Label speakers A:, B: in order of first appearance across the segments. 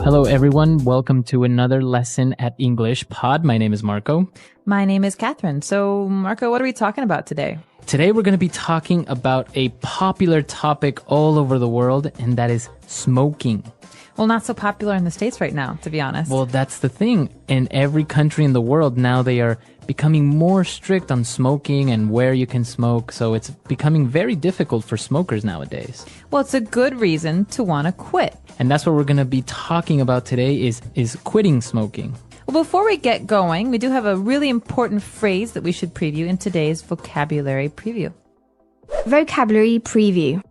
A: Hello, everyone. Welcome to another lesson at English Pod. My name is Marco.
B: My name is Catherine. So, Marco, what are we talking about today?
A: Today, we're going to be talking about a popular topic all over the world, and that is smoking.
B: Well, not so popular in the States right now, to be honest.
A: Well, that's the thing. In every country in the world now, they are becoming more strict on smoking and where you can smoke. So it's becoming very difficult for smokers nowadays.
B: Well, it's a good reason to want to quit.
A: And that's what we're going to be talking about today is quitting smoking.
B: Well, before we get going, we do have a really important phrase that we should preview in today's vocabulary preview.
C: Vocabulary preview.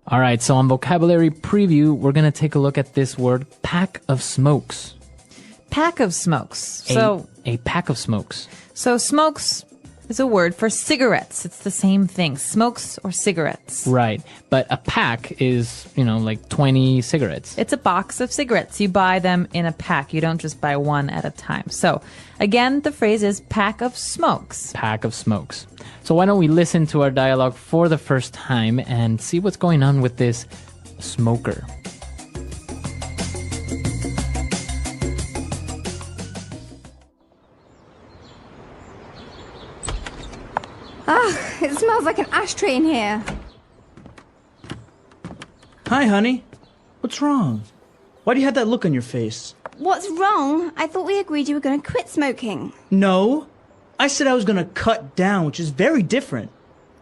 A: All right, so on vocabulary preview, we're going to take a look at this word, pack of smokes.
B: Pack of smokes.
A: A pack of smokes.
B: So smokes is a word for cigarettes. It's the same thing, smokes or cigarettes.
A: Right, but a pack is, like 20 cigarettes.
B: It's a box of cigarettes. You buy them in a pack. You don't just buy one at a time. So, again, the phrase is pack of smokes.
A: Pack of smokes. So why don't we listen to our dialogue for the first time and see what's going on with this smoker.
C: It smells like an ashtray in here.
D: Hi, honey. What's wrong? Why do you have that look on your face?
C: What's wrong? I thought we agreed you were going to quit smoking.
D: No. I said I was going to cut down, which is very different.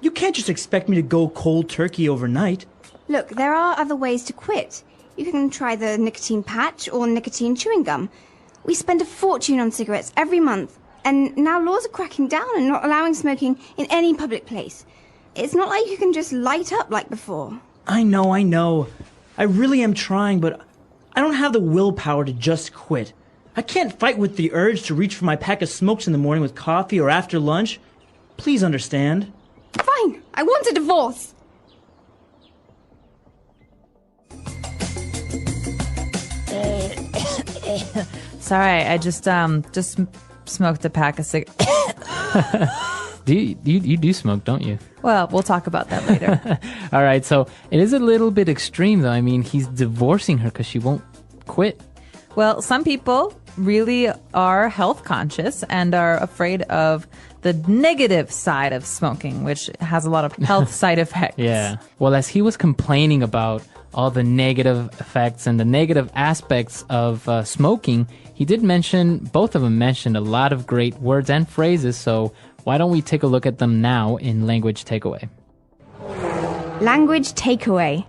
D: You can't just expect me to go cold turkey overnight.
C: Look, there are other ways to quit. You can try the nicotine patch or nicotine chewing gum. We spend a fortune on cigarettes every month. And now laws are cracking down and not allowing smoking in any public place. It's not like you can just light up like before.
D: I know. I really am trying, but I don't have the willpower to just quit. I can't fight with the urge to reach for my pack of smokes in the morning with coffee or after lunch. Please understand.
C: Fine, I want a divorce.
B: Sorry, I just smoked a pack of cigarettes.
A: You do smoke, don't you?
B: Well, we'll talk about that later.
A: All right, so it is a little bit extreme, though. I mean, he's divorcing her because she won't quit.
B: Well, some people really are health conscious and are afraid of the negative side of smoking, which has a lot of health side effects.
A: Yeah. Well, as he was complaining about all the negative effects and the negative aspects of smoking, both of them mentioned a lot of great words and phrases, so why don't we take a look at them now in Language Takeaway?
C: Language takeaway.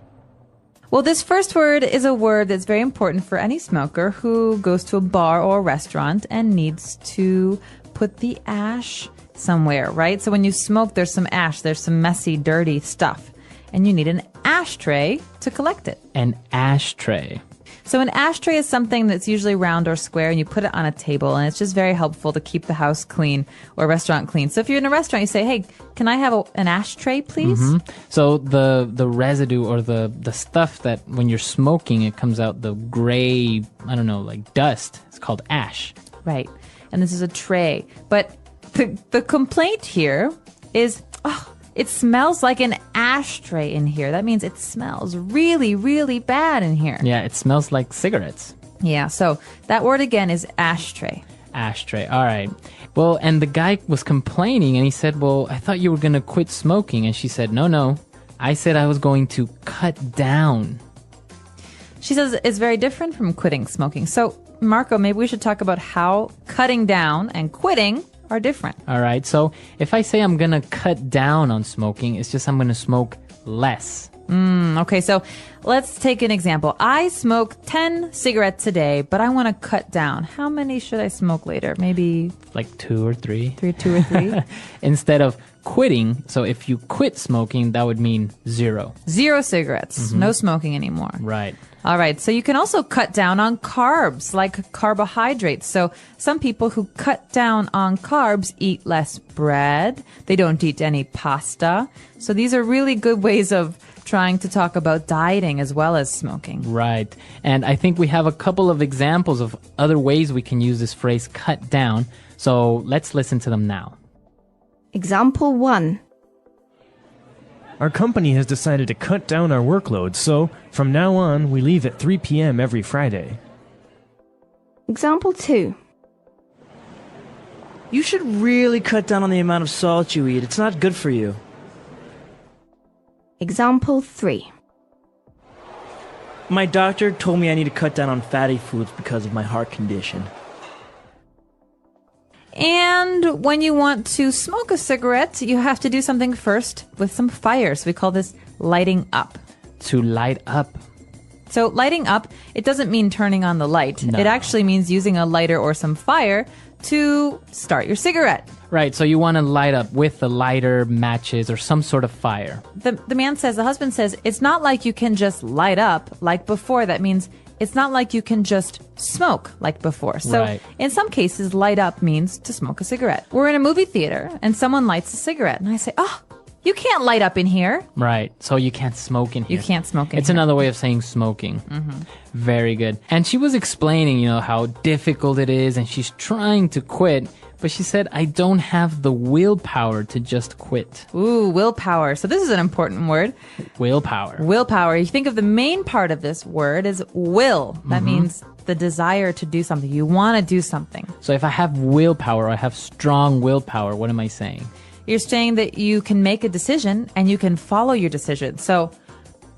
B: Well, this first word is a word that's very important for any smoker who goes to a bar or a restaurant and needs to put the ash somewhere, right? So when you smoke, there's some ash, there's some messy, dirty stuff, and you need an ashtray to collect it.
A: An ashtray.
B: So an ashtray is something that's usually round or square, and you put it on a table, and it's just very helpful to keep the house clean or a restaurant clean. So if you're in a restaurant, you say, hey, can I have an ashtray, please?
A: Mm-hmm. So the residue or the stuff that when you're smoking, it comes out the gray, like dust. It's called ash.
B: Right. And this is a tray. But the complaint here is, it smells like an ashtray in here. That means it smells really, really bad in here.
A: Yeah, it smells like cigarettes.
B: Yeah, so that word again is ashtray.
A: Ashtray, all right. Well, and the guy was complaining, and he said, well, I thought you were going to quit smoking. And she said, no, I said I was going to cut down.
B: She says it's very different from quitting smoking. So, Marco, maybe we should talk about how cutting down and quitting are different.
A: All right. So if I say I'm going to cut down on smoking, it's just I'm going to smoke less.
B: Okay, so let's take an example. I smoke 10 cigarettes a day, but I want to cut down. How many should I smoke later? Maybe
A: like 2 or 3.
B: 2 or 3?
A: Instead of quitting, so if you quit smoking, that would mean 0.
B: 0 cigarettes. No smoking anymore.
A: Right.
B: All right, so you can also cut down on carbs, like carbohydrates. So some people who cut down on carbs eat less bread. They don't eat any pasta. So these are really good ways of trying to talk about dieting as well as smoking.
A: Right. And I think we have a couple of examples of other ways we can use this phrase cut down. So let's listen to them now.
C: Example 1.
E: Our company has decided to cut down our workload, so from now on, we leave at 3 p.m. every Friday.
C: Example 2.
D: You should really cut down on the amount of salt you eat. It's not good for you.
C: Example 3.
D: My doctor told me I need to cut down on fatty foods because of my heart condition.
B: And when you want to smoke a cigarette, you have to do something first with some fire. So we call this lighting up.
A: To light up.
B: So lighting up, it doesn't mean turning on the light.
A: No.
B: It actually means using a lighter or some fire to start your cigarette.
A: Right, so you want to light up with a lighter, matches, or some sort of fire.
B: The husband says, it's not like you can just light up like before. That means it's not like you can just smoke like before. So
A: Right.
B: in some cases, light up means to smoke a cigarette. We're in a movie theater and someone lights a cigarette. And I say, oh, you can't light up in here.
A: Right, so you can't smoke in here.
B: You can't smoke in
A: It's
B: here.
A: another way of saying smoking. Mm-hmm. Very good. And she was explaining, how difficult it is, and she's trying to quit, but she said, I don't have the willpower to just quit.
B: Ooh, willpower. So this is an important word.
A: Willpower.
B: Willpower. You think of the main part of this word as will. That means the desire to do something. You want to do something.
A: So if I have willpower, I have strong willpower, what am I saying?
B: You're saying that you can make a decision and you can follow your decision. So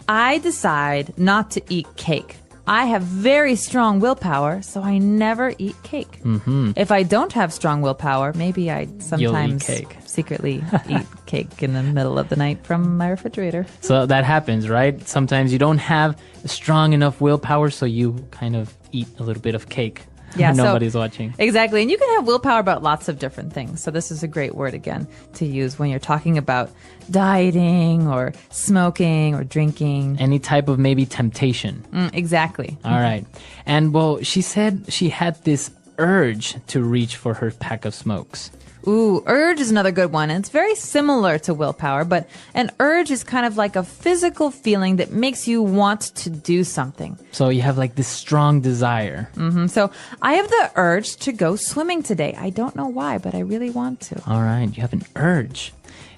B: I decide not to eat cake. I have very strong willpower, so I never eat cake. Mm-hmm. If I don't have strong willpower, maybe I sometimes
A: cake.
B: secretly eat cake in the middle of the night from my refrigerator.
A: So that happens, right? Sometimes you don't have strong enough willpower, so you kind of eat a little bit of cake.
B: Yeah, so-
A: Nobody's watching.
B: Exactly. And you can have willpower about lots of different things. So this is a great word, again, to use when you're talking about dieting or smoking or drinking.
A: Any type of maybe temptation.
B: Exactly.
A: All right. And well, she said she had this urge to reach for her pack of smokes.
B: Ooh, urge is another good one. And it's very similar to willpower, but an urge is kind of like a physical feeling that makes you want to do something.
A: So you have like this strong desire.
B: So I have the urge to go swimming today. I don't know why, but I really want to.
A: All right. You have an urge.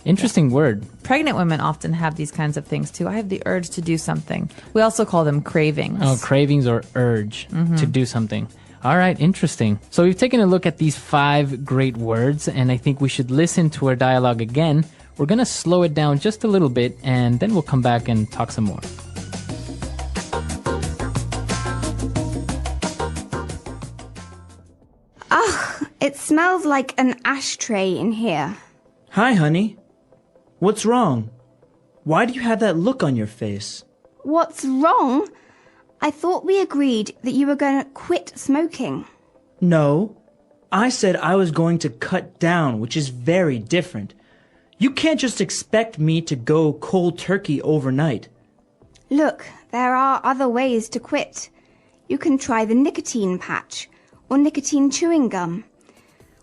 A: Interesting word.
B: Pregnant women often have these kinds of things too. I have the urge to do something. We also call them cravings.
A: Oh, cravings or urge to do something. All right, interesting. So we've taken a look at these 5 great words, and I think we should listen to our dialogue again. We're going to slow it down just a little bit, and then we'll come back and talk some more.
C: It smells like an ashtray in here.
D: Hi, honey. What's wrong? Why do you have that look on your face?
C: What's wrong? I thought we agreed that you were going to quit smoking.
D: No, I said I was going to cut down, which is very different. You can't just expect me to go cold turkey overnight.
C: Look, there are other ways to quit. You can try the nicotine patch or nicotine chewing gum.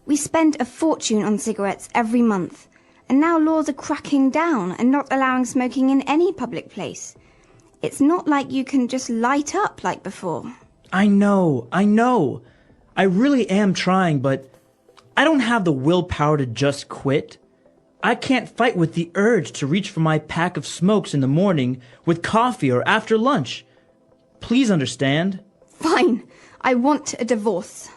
C: We spend a fortune on cigarettes every month, and now laws are cracking down and not allowing smoking in any public place. It's not like you can just light up like before.
D: I know. I really am trying, but I don't have the willpower to just quit. I can't fight with the urge to reach for my pack of smokes in the morning with coffee or after lunch. Please understand.
C: Fine, I want a divorce.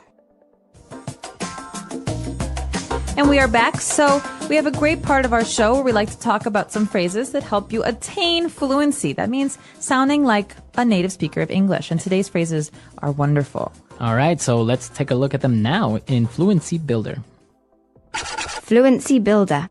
B: And we are back. So we have a great part of our show where we like to talk about some phrases that help you attain fluency. That means sounding like a native speaker of English. And today's phrases are wonderful.
A: All right, so let's take a look at them now in Fluency Builder.
C: Fluency Builder.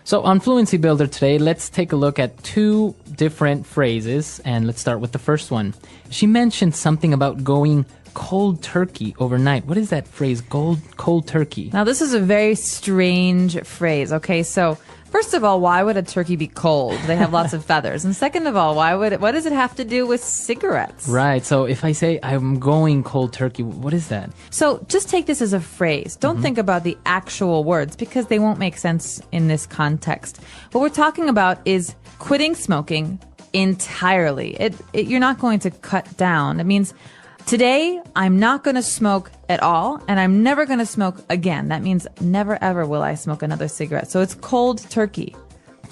A: So on Fluency Builder today, let's take a look at 2 different phrases, and let's start with the first one. She mentioned something about going cold turkey overnight. What is that phrase, cold turkey?
B: Now, this is a very strange phrase. Okay, so first of all, why would a turkey be cold? They have lots of feathers. And second of all, what does it have to do with cigarettes?
A: Right, so if I say I'm going cold turkey, what is that?
B: So just take this as a phrase. Don't think about the actual words because they won't make sense in this context. What we're talking about is quitting smoking entirely. You're not going to cut down. It means today, I'm not going to smoke at all, and I'm never going to smoke again. That means never, ever will I smoke another cigarette. So it's cold turkey.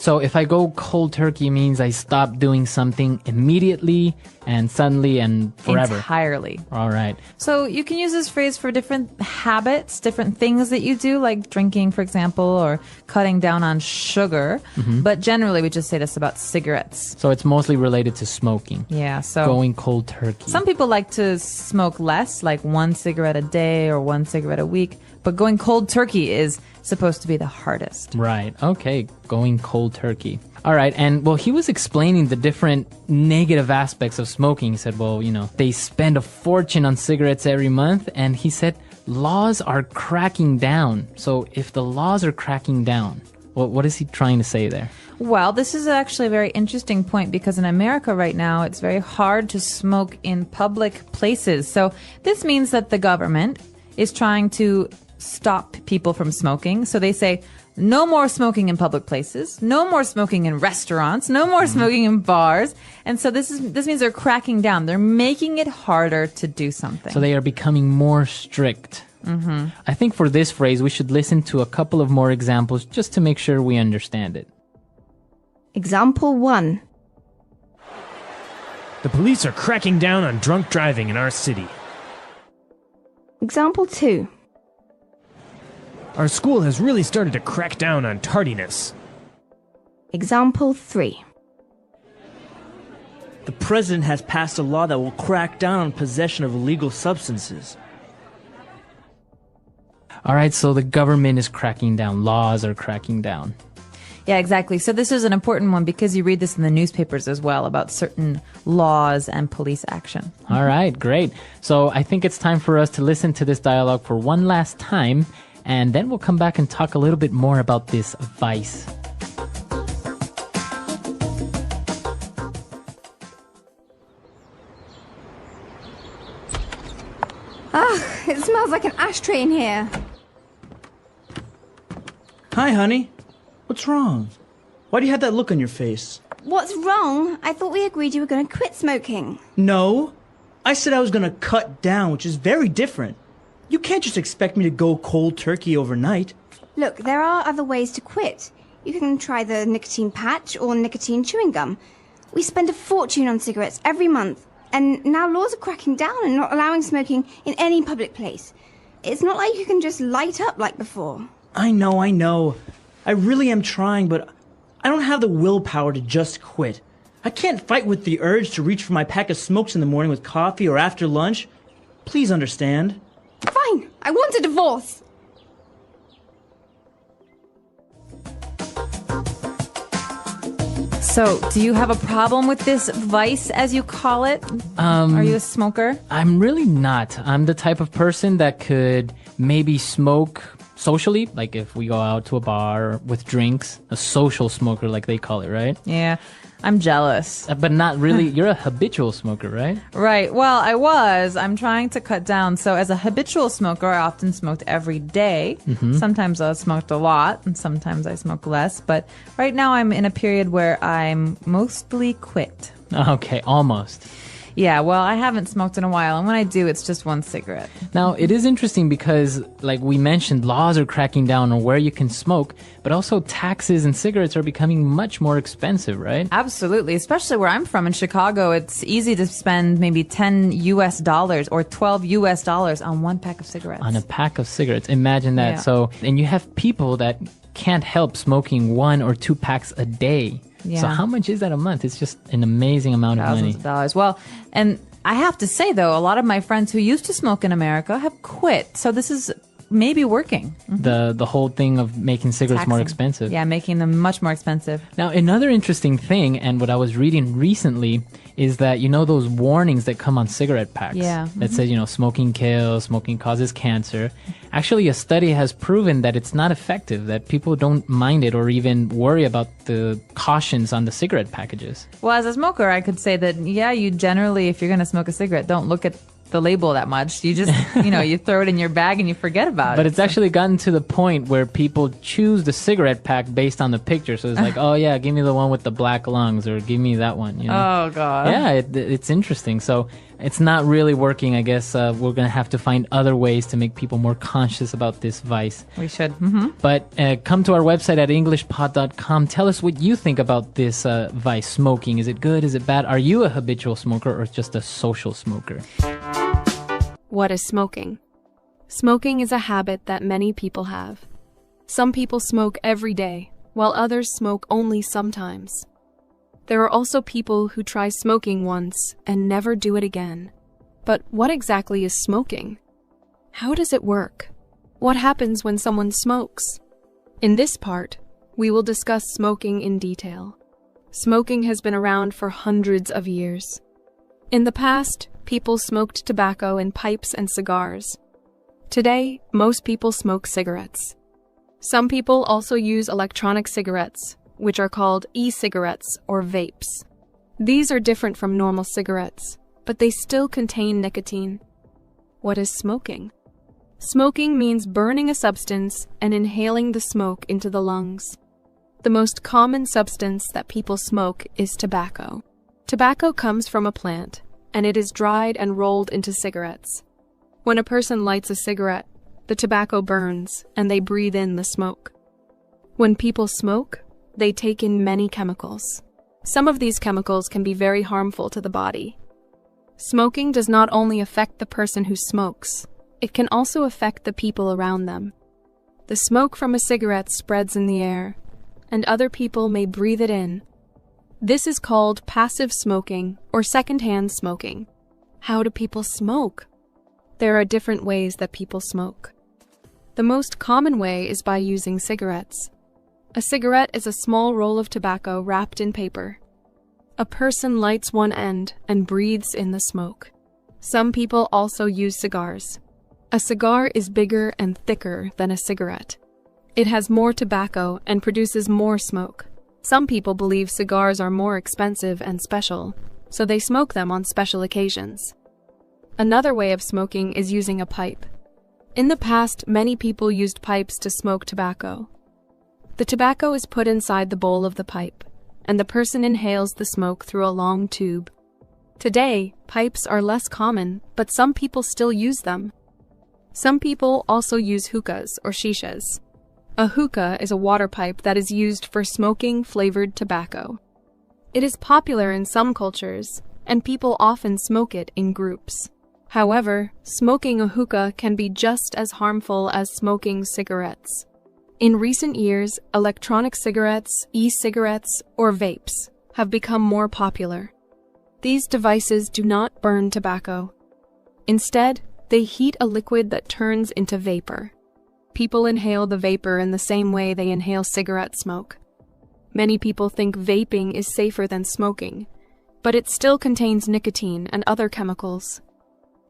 A: So if I go cold turkey, it means I stop doing something immediately and suddenly and forever.
B: Entirely.
A: All right.
B: So you can use this phrase for different habits, different things that you do, like drinking, for example, or cutting down on sugar. But generally, we just say this about cigarettes.
A: So it's mostly related to smoking.
B: Yeah, so
A: Going cold turkey.
B: some people like to smoke less, like one cigarette a day or one cigarette a week. But going cold turkey is supposed to be the hardest.
A: Right. Okay. Going cold turkey. All right. And well, he was explaining the different negative aspects of smoking. He said, well, they spend a fortune on cigarettes every month. And he said, laws are cracking down. So if the laws are cracking down, what is he trying to say there?
B: Well, this is actually a very interesting point because in America right now, it's very hard to smoke in public places. So this means that the government is trying to stop people from smoking. So they say, no more smoking in public places, no more smoking in restaurants, no more smoking in bars. And so this means they're cracking down. They're making it harder to do something.
A: So they are becoming more strict. I think for this phrase, we should listen to a couple of more examples just to make sure we understand it.
C: Example 1.
E: The police are cracking down on drunk driving in our city.
C: Example 2.
E: Our school has really started to crack down on tardiness.
C: Example 3.
D: The president has passed a law that will crack down on possession of illegal substances.
A: All right. So the government is cracking down. Laws are cracking down.
B: Yeah, exactly. So this is an important one because you read this in the newspapers as well about certain laws and police action.
A: All right. Great. So I think it's time for us to listen to this dialogue for one last time. And then we'll come back and talk a little bit more about this vice.
C: It smells like an ashtray in here.
D: Hi, honey. What's wrong? Why do you have that look on your face?
C: What's wrong? I thought we agreed you were going to quit smoking.
D: No. I said I was going to cut down, which is very different. You can't just expect me to go cold turkey overnight.
C: Look, there are other ways to quit. You can try the nicotine patch or nicotine chewing gum. We spend a fortune on cigarettes every month. And now laws are cracking down and not allowing smoking in any public place. It's not like you can just light up like before.
D: I know. I really am trying, but I don't have the willpower to just quit. I can't fight with the urge to reach for my pack of smokes in the morning with coffee or after lunch. Please understand.
C: Fine, I want a divorce.
B: So, do you have a problem with this vice, as you call it? Are you a smoker?
A: I'm really not. I'm the type of person that could maybe smoke socially, like if we go out to a bar with drinks, a social smoker like they call it, right?
B: Yeah, I'm jealous.
A: But not really. You're a habitual smoker, right?
B: Right. Well, I'm trying to cut down. So as a habitual smoker, I often smoked every day. Sometimes I smoked a lot and sometimes I smoke less. But right now I'm in a period where I'm mostly quit.
A: Okay, almost.
B: Yeah, well, I haven't smoked in a while, and when I do, it's just one cigarette.
A: Now, it is interesting because, like we mentioned, laws are cracking down on where you can smoke, but also taxes and cigarettes are becoming much more expensive, right?
B: Absolutely, especially where I'm from in Chicago. It's easy to spend maybe $10 or $12 on one pack of cigarettes.
A: On a pack of cigarettes. Imagine that.
B: Yeah.
A: So, and you have people that can't help smoking 1 or 2 packs a day.
B: Yeah.
A: So how much is that a month? It's just an amazing amount of money.
B: Thousands of dollars. Well, and I have to say, though, a lot of my friends who used to smoke in America have quit. So this is maybe working.
A: The whole thing of making cigarettes more
B: Taxing.
A: expensive.
B: Yeah, making them much more expensive.
A: Now, another interesting thing, and what I was reading recently, is that, those warnings that come on cigarette packs that says, smoking kills, smoking causes cancer. Actually, a study has proven that it's not effective, that people don't mind it or even worry about the cautions on the cigarette packages.
B: Well, as a smoker, I could say that, yeah, you generally, if you're going to smoke a cigarette, don't look at the label that much. You just, you throw it in your bag and you forget about it.
A: But it's actually gotten to the point where people choose the cigarette pack based on the picture. So it's like, oh yeah, give me the one with the black lungs, or give me that one.
B: Oh God.
A: Yeah, it's interesting. So it's not really working. I guess we're going to have to find other ways to make people more conscious about this vice.
B: We should. Mm-hmm.
A: But come to our website at englishpod.com. Tell us what you think about this vice, smoking. Is it good? Is it bad? Are you a habitual smoker or just a social smoker?
F: What is smoking? Smoking is a habit that many people have. Some people smoke every day, while others smoke only sometimes. There are also people who try smoking once and never do it again. But what exactly is smoking? How does it work? What happens when someone smokes? In this part, we will discuss smoking in detail. Smoking has been around for hundreds of years. In the past, people smoked tobacco in pipes and cigars. Today, most people smoke cigarettes. Some people also use electronic cigarettes, which are called e-cigarettes or vapes. These are different from normal cigarettes, but they still contain nicotine. What is smoking? Smoking means burning a substance and inhaling the smoke into the lungs. The most common substance that people smoke is tobacco. Tobacco comes from a plant, and it is dried and rolled into cigarettes. When a person lights a cigarette, the tobacco burns and they breathe in the smoke. When people smoke, they take in many chemicals. Some of these chemicals can be very harmful to the body. Smoking does not only affect the person who smokes, it can also affect the people around them. The smoke from a cigarette spreads in the air, and other people may breathe it in. This is called passive smoking or secondhand smoking. How do people smoke? There are different ways that people smoke. The most common way is by using cigarettes. A cigarette is a small roll of tobacco wrapped in paper. A person lights one end and breathes in the smoke. Some people also use cigars. A cigar is bigger and thicker than a cigarette. It has more tobacco and produces more smoke. Some people believe cigars are more expensive and special, so they smoke them on special occasions. Another way of smoking is using a pipe. In the past, many people used pipes to smoke tobacco. The tobacco is put inside the bowl of the pipe, and the person inhales the smoke through a long tube. Today, pipes are less common, but some people still use them. Some people also use hookahs or shishas. A hookah is a water pipe that is used for smoking flavored tobacco. It is popular in some cultures, and people often smoke it in groups. However, smoking a hookah can be just as harmful as smoking cigarettes. In recent years, electronic cigarettes, e-cigarettes, or vapes have become more popular. These devices do not burn tobacco. Instead, they heat a liquid that turns into vapor. People inhale the vapor in the same way they inhale cigarette smoke. Many people think vaping is safer than smoking, but it still contains nicotine and other chemicals.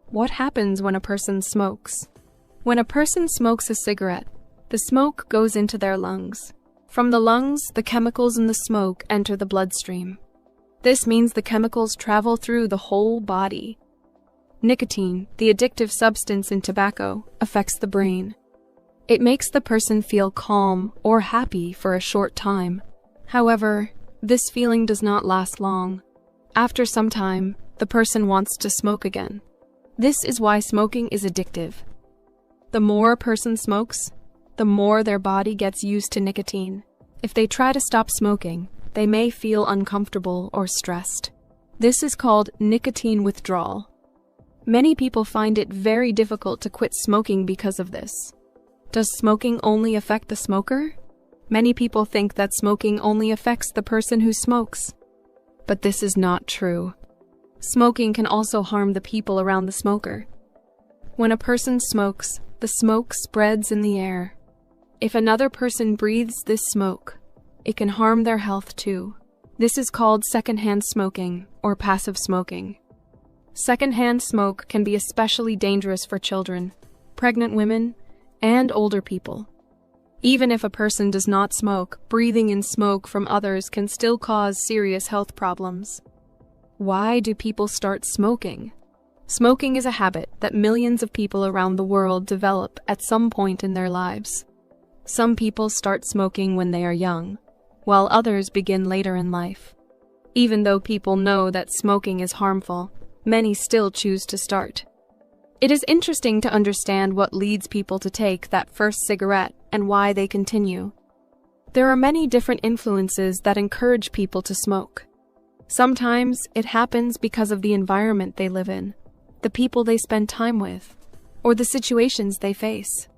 F: What happens when a person smokes? When a person smokes a cigarette, the smoke goes into their lungs. From the lungs, the chemicals in the smoke enter the bloodstream. This means the chemicals travel through the whole body. Nicotine, the addictive substance in tobacco, affects the brain. It makes the person feel calm or happy for a short time. However, this feeling does not last long. After some time, the person wants to smoke again. This is why smoking is addictive. The more a person smokes, the more their body gets used to nicotine. If they try to stop smoking, they may feel uncomfortable or stressed. This is called nicotine withdrawal. Many people find it very difficult to quit smoking because of this. Does smoking only affect the smoker? Many people think that smoking only affects the person who smokes. But this is not true. Smoking can also harm the people around the smoker. When a person smokes, the smoke spreads in the air. If another person breathes this smoke, it can harm their health too. This is called secondhand smoking or passive smoking. Secondhand smoke can be especially dangerous for children, pregnant women, and older people. Even if a person does not smoke, breathing in smoke from others can still cause serious health problems. Why do people start smoking? Smoking is a habit that millions of people around the world develop at some point in their lives. Some people start smoking when they are young, while others begin later in life. Even though people know that smoking is harmful, many still choose to start. It is interesting to understand what leads people to take that first cigarette and why they continue. There are many different influences that encourage people to smoke. Sometimes it happens because of the environment they live in, the people they spend time with, or the situations they face.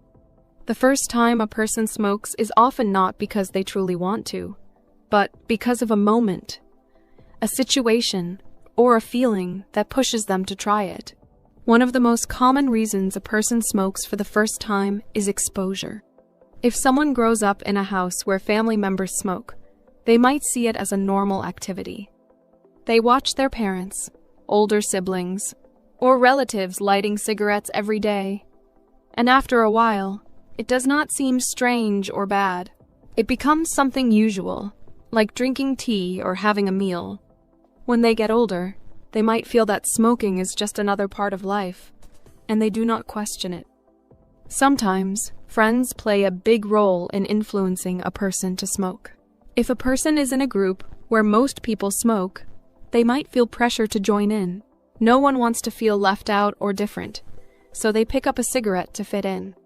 F: The first time a person smokes is often not because they truly want to, but because of a moment, a situation, or a feeling that pushes them to try it. One of the most common reasons a person smokes for the first time is exposure. If someone grows up in a house where family members smoke, they might see it as a normal activity. They watch their parents, older siblings, or relatives lighting cigarettes every day, and after a while, it does not seem strange or bad. It becomes something usual, like drinking tea or having a meal. When they get older, they might feel that smoking is just another part of life, and they do not question it. Sometimes, friends play a big role in influencing a person to smoke. If a person is in a group where most people smoke, they might feel pressure to join in. No one wants to feel left out or different, so they pick up a cigarette to fit in.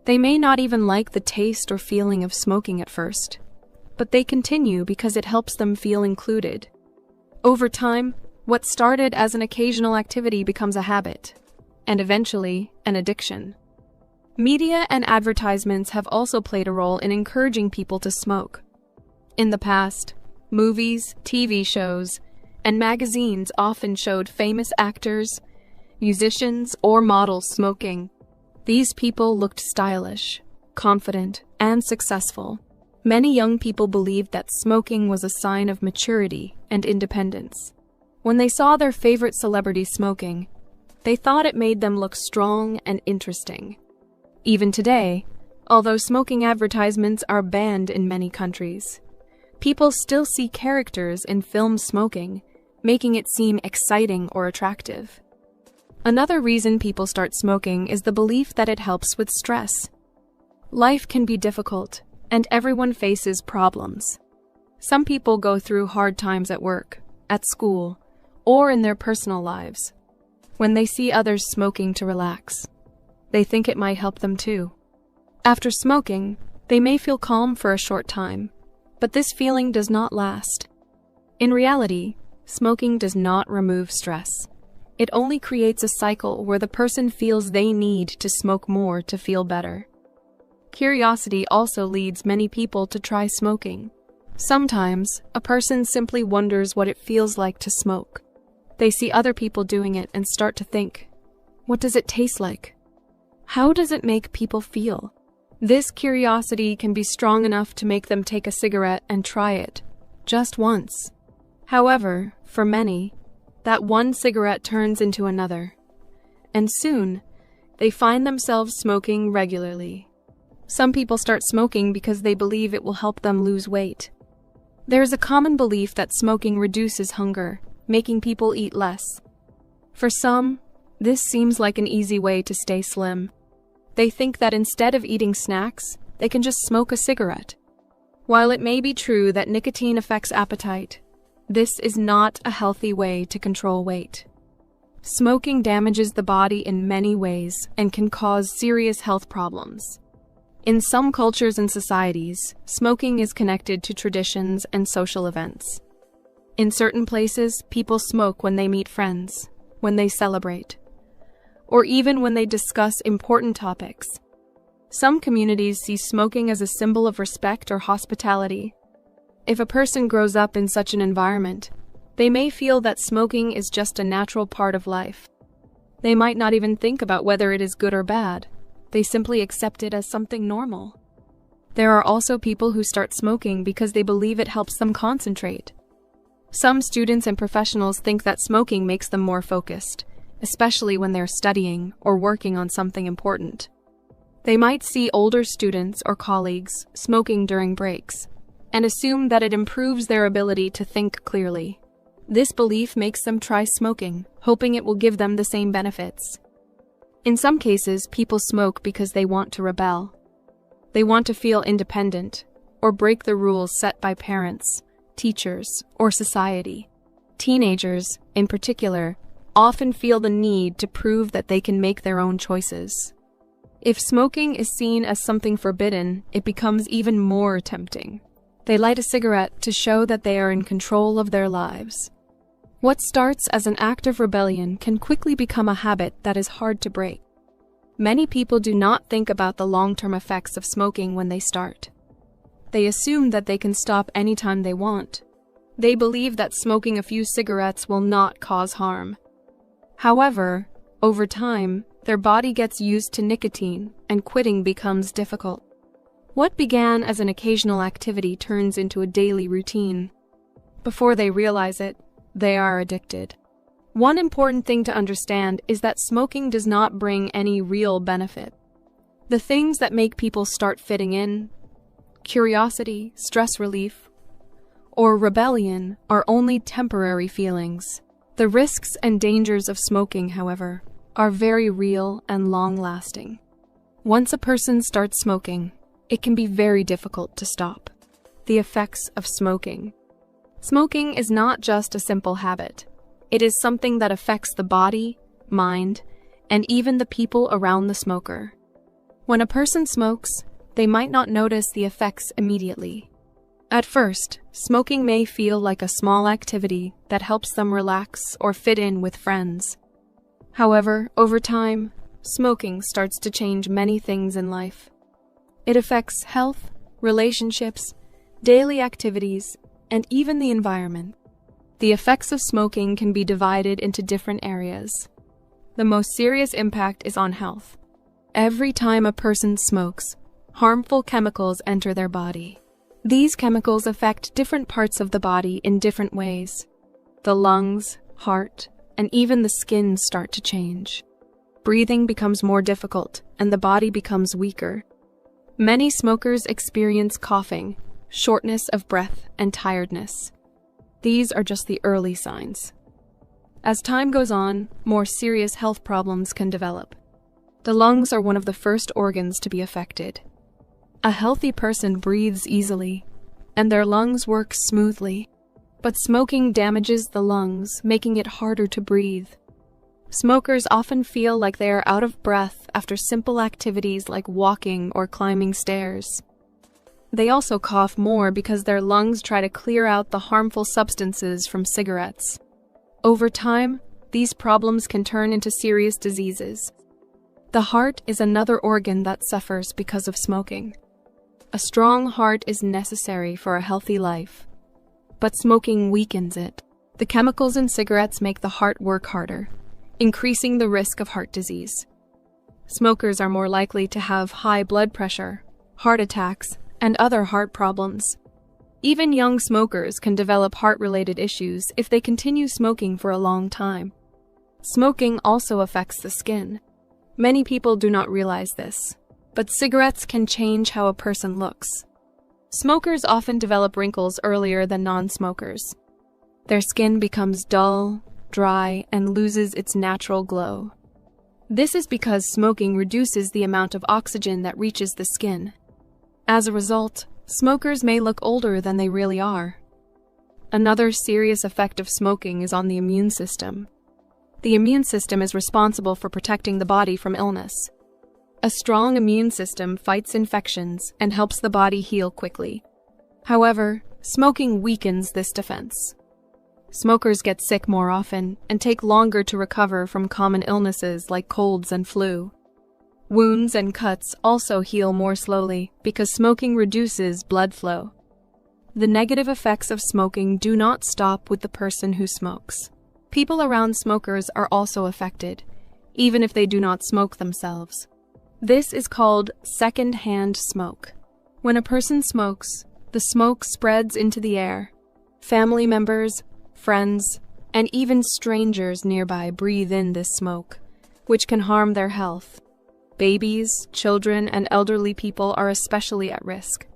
F: They may not even like the taste or feeling of smoking at first, but they continue because it helps them feel included. Over time, what started as an occasional activity becomes a habit, and eventually, an addiction. Media and advertisements have also played a role in encouraging people to smoke. In the past, movies, TV shows, and magazines often showed famous actors, musicians, or models smoking. These people looked stylish, confident, and successful. Many young people believed that smoking was a sign of maturity and independence. When they saw their favorite celebrity smoking, they thought it made them look strong and interesting. Even today, although smoking advertisements are banned in many countries, people still see characters in films smoking, making it seem exciting or attractive. Another reason people start smoking is the belief that it helps with stress. Life can be difficult, and everyone faces problems. Some people go through hard times at work, at school, or in their personal lives. When they see others smoking to relax, they think it might help them too. After smoking, they may feel calm for a short time, but this feeling does not last. In reality, smoking does not remove stress. It only creates a cycle where the person feels they need to smoke more to feel better. Curiosity also leads many people to try smoking. Sometimes, a person simply wonders what it feels like to smoke. They see other people doing it and start to think, what does it taste like? How does it make people feel? This curiosity can be strong enough to make them take a cigarette and try it, just once. However, for many, that one cigarette turns into another, and soon, they find themselves smoking regularly. Some people start smoking because they believe it will help them lose weight. There is a common belief that smoking reduces hunger, making people eat less. For some, this seems like an easy way to stay slim. They think that instead of eating snacks, they can just smoke a cigarette. While it may be true that nicotine affects appetite, this is not a healthy way to control weight. Smoking damages the body in many ways and can cause serious health problems. In some cultures and societies, smoking is connected to traditions and social events. In certain places, people smoke when they meet friends, when they celebrate, or even when they discuss important topics. Some communities see smoking as a symbol of respect or hospitality. If a person grows up in such an environment, they may feel that smoking is just a natural part of life. They might not even think about whether it is good or bad. They simply accept it as something normal. There are also people who start smoking because they believe it helps them concentrate. Some students and professionals think that smoking makes them more focused, especially when they're studying or working on something important. They might see older students or colleagues smoking during breaks and assume that it improves their ability to think clearly. This belief makes them try smoking, hoping it will give them the same benefits. In some cases, people smoke because they want to rebel. They want to feel independent, or break the rules set by parents, teachers, or society. Teenagers, in particular, often feel the need to prove that they can make their own choices. If smoking is seen as something forbidden, it becomes even more tempting. They light a cigarette to show that they are in control of their lives. What starts as an act of rebellion can quickly become a habit that is hard to break. Many people do not think about the long-term effects of smoking when they start. They assume that they can stop anytime they want. They believe that smoking a few cigarettes will not cause harm. However, over time, their body gets used to nicotine and quitting becomes difficult. What began as an occasional activity turns into a daily routine. Before they realize it, they are addicted. One important thing to understand is that smoking does not bring any real benefit. The things that make people start fitting in, curiosity, stress relief, or rebellion are only temporary feelings. The risks and dangers of smoking, however, are very real and long-lasting. Once a person starts smoking, it can be very difficult to stop. The effects of smoking. Smoking is not just a simple habit. It is something that affects the body, mind, and even the people around the smoker. When a person smokes, they might not notice the effects immediately. At first, smoking may feel like a small activity that helps them relax or fit in with friends. However, over time, smoking starts to change many things in life. It affects health, relationships, daily activities, and even the environment. The effects of smoking can be divided into different areas. The most serious impact is on health. Every time a person smokes, harmful chemicals enter their body. These chemicals affect different parts of the body in different ways. The lungs, heart, and even the skin start to change. Breathing becomes more difficult, and the body becomes weaker. Many smokers experience coughing, shortness of breath, and tiredness. These are just the early signs. As time goes on, more serious health problems can develop. The lungs are one of the first organs to be affected. A healthy person breathes easily, and their lungs work smoothly. But smoking damages the lungs, making it harder to breathe. Smokers often feel like they are out of breath after simple activities like walking or climbing stairs. They also cough more because their lungs try to clear out the harmful substances from cigarettes. Over time, these problems can turn into serious diseases. The heart is another organ that suffers because of smoking. A strong heart is necessary for a healthy life, but smoking weakens it. The chemicals in cigarettes make the heart work harder, increasing the risk of heart disease. Smokers are more likely to have high blood pressure, heart attacks, and other heart problems. Even young smokers can develop heart-related issues if they continue smoking for a long time. Smoking also affects the skin. Many people do not realize this, but cigarettes can change how a person looks. Smokers often develop wrinkles earlier than non-smokers. Their skin becomes dull, dry, and loses its natural glow. This is because smoking reduces the amount of oxygen that reaches the skin. As a result, smokers may look older than they really are. Another serious effect of smoking is on the immune system. The immune system is responsible for protecting the body from illness. A strong immune system fights infections and helps the body heal quickly. However, smoking weakens this defense. Smokers get sick more often and take longer to recover from common illnesses like colds and flu. Wounds and cuts also heal more slowly because smoking reduces blood flow. The negative effects of smoking do not stop with the person who smokes. People around smokers are also affected, even if they do not smoke themselves. This is called second-hand smoke. When a person smokes, the smoke spreads into the air. Family members, friends, and even strangers nearby breathe in this smoke, which can harm their health. Babies, children, and elderly people are especially at risk.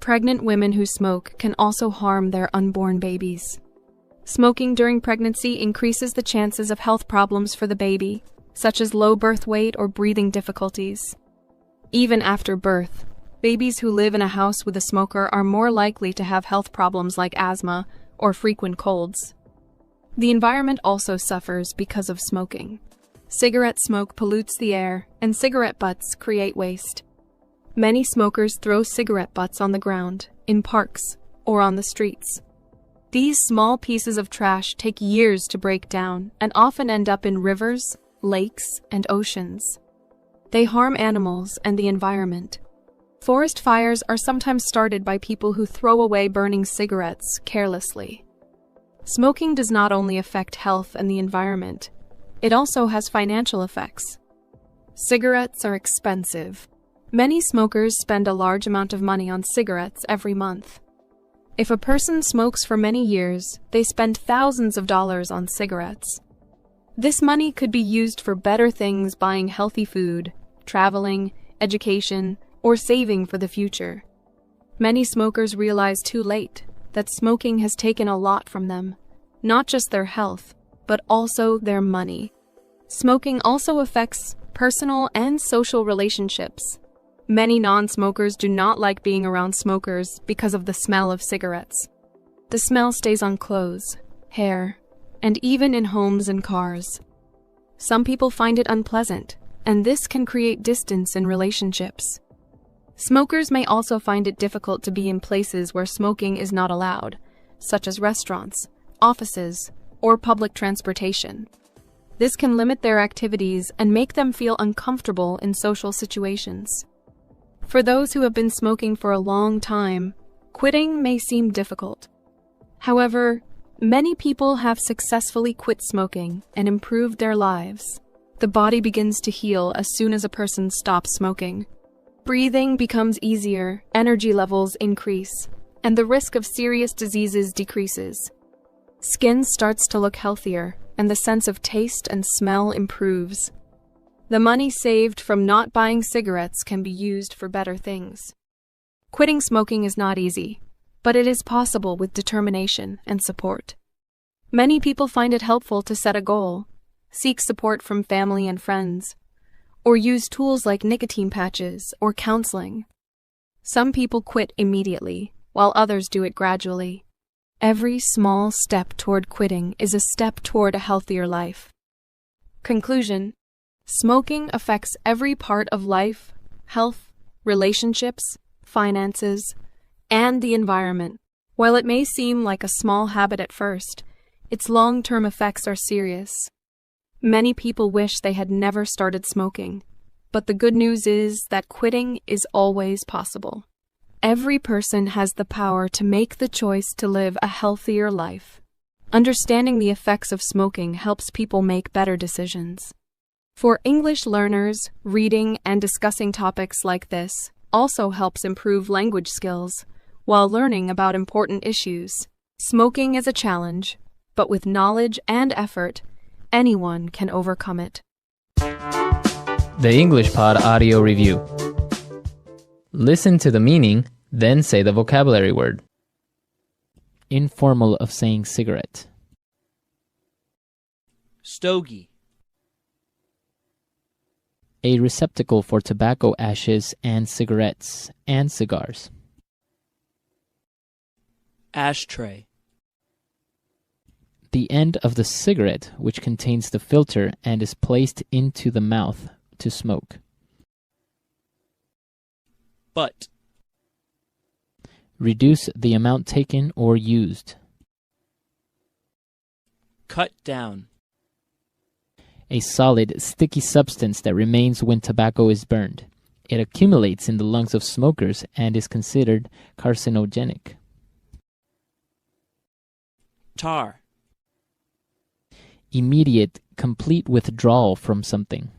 F: Pregnant women who smoke can also harm their unborn babies. Smoking during pregnancy increases the chances of health problems for the baby, such as low birth weight or breathing difficulties. Even after birth, babies who live in a house with a smoker are more likely to have health problems like asthma or frequent colds. The environment also suffers because of smoking. Cigarette smoke pollutes the air, and cigarette butts create waste. Many smokers throw cigarette butts on the ground, in parks, or on the streets. These small pieces of trash take years to break down and often end up in rivers, lakes, and oceans. They harm animals and the environment. Forest fires are sometimes started by people who throw away burning cigarettes carelessly. Smoking does not only affect health and the environment, it also has financial effects. Cigarettes are expensive. Many smokers spend a large amount of money on cigarettes every month. If a person smokes for many years, they spend thousands of dollars on cigarettes. This money could be used for better things, buying healthy food, traveling, education, or saving for the future. Many smokers realize too late that smoking has taken a lot from them, not just their health, but also their money. Smoking also affects personal and social relationships. Many non-smokers do not like being around smokers because of the smell of cigarettes. The smell stays on clothes, hair, and even in homes and cars. Some people find it unpleasant, and this can create distance in relationships. Smokers may also find it difficult to be in places where smoking is not allowed, such as restaurants, offices, or public transportation. This can limit their activities and make them feel uncomfortable in social situations. For those who have been smoking for a long time, quitting may seem difficult. However, many people have successfully quit smoking and improved their lives. The body begins to heal as soon as a person stops smoking. Breathing becomes easier, energy levels increase, and the risk of serious diseases decreases. Skin starts to look healthier, and the sense of taste and smell improves. The money saved from not buying cigarettes can be used for better things. Quitting smoking is not easy, but it is possible with determination and support. Many people find it helpful to set a goal, seek support from family and friends, or use tools like nicotine patches or counseling. Some people quit immediately, while others do it gradually. Every small step toward quitting is a step toward a healthier life. Conclusion: smoking affects every part of life, health, relationships, finances, and the environment. While it may seem like a small habit at first, its long-term effects are serious. Many people wish they had never started smoking, but the good news is that quitting is always possible. Every person has the power to make the choice to live a healthier life. Understanding the effects of smoking helps people make better decisions. For English learners, reading and discussing topics like this also helps improve language skills while learning about important issues. Smoking is a challenge, but with knowledge and effort, anyone can overcome it.
A: The English Pod Audio Review. Listen to the meaning, then say the vocabulary word. Informal of saying cigarette.
D: Stogie.
A: A receptacle for tobacco ashes and cigarettes and cigars.
D: Ashtray.
A: The end of the cigarette which contains the filter and is placed into the mouth to smoke.
D: Butt.
A: Reduce the amount taken or used.
D: Cut down.
A: A solid, sticky substance that remains when tobacco is burned. It accumulates in the lungs of smokers and is considered carcinogenic.
D: Tar.
A: Immediate, complete withdrawal from something.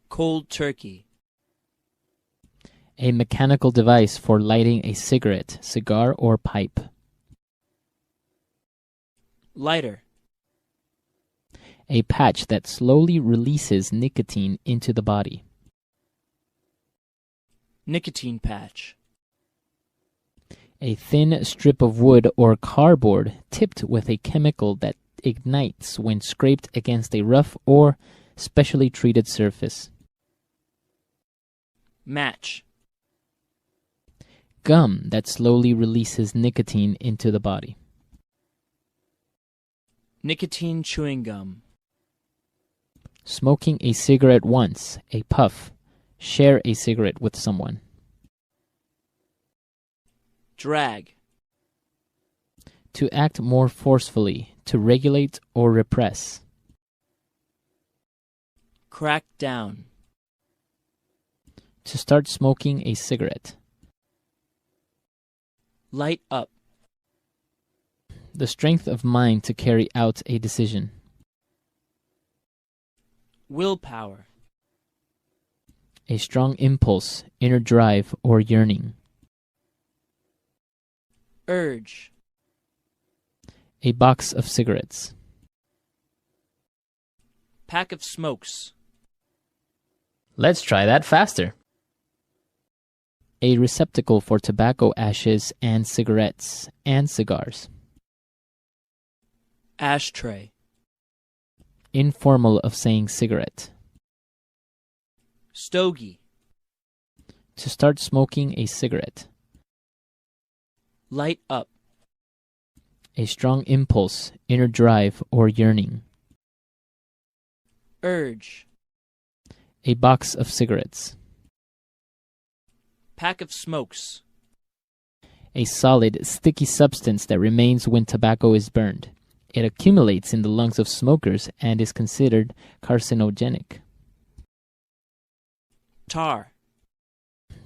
D: Cold turkey.
A: A mechanical device for lighting a cigarette, cigar, or pipe.
D: Lighter.
A: A patch that slowly releases nicotine into the body.
D: Nicotine patch.
A: A thin strip of wood or cardboard tipped with a chemical that ignites when scraped against a rough or specially treated surface.
D: Match.
A: Gum that slowly releases nicotine into the body.
D: Nicotine chewing gum.
A: Smoking a cigarette once, a puff. Share a cigarette with someone.
D: Drag.
A: To act more forcefully, to regulate or repress.
D: Crack down.
A: To start smoking a cigarette.
D: Light up.
A: The strength of mind to carry out a decision.
D: Willpower.
A: A strong impulse, inner drive, or yearning.
D: Urge.
A: A box of cigarettes.
D: Pack of smokes.
A: Let's try that faster. A receptacle for tobacco ashes and cigarettes and cigars.
D: Ashtray.
A: Informal of saying cigarette.
D: Stogie.
A: To start smoking a cigarette.
D: Light up.
A: A strong impulse, inner drive, or yearning.
D: Urge.
A: A box of cigarettes.
D: Pack of smokes.
A: A solid, sticky substance that remains when tobacco is burned. It accumulates in the lungs of smokers and is considered carcinogenic.
D: Tar.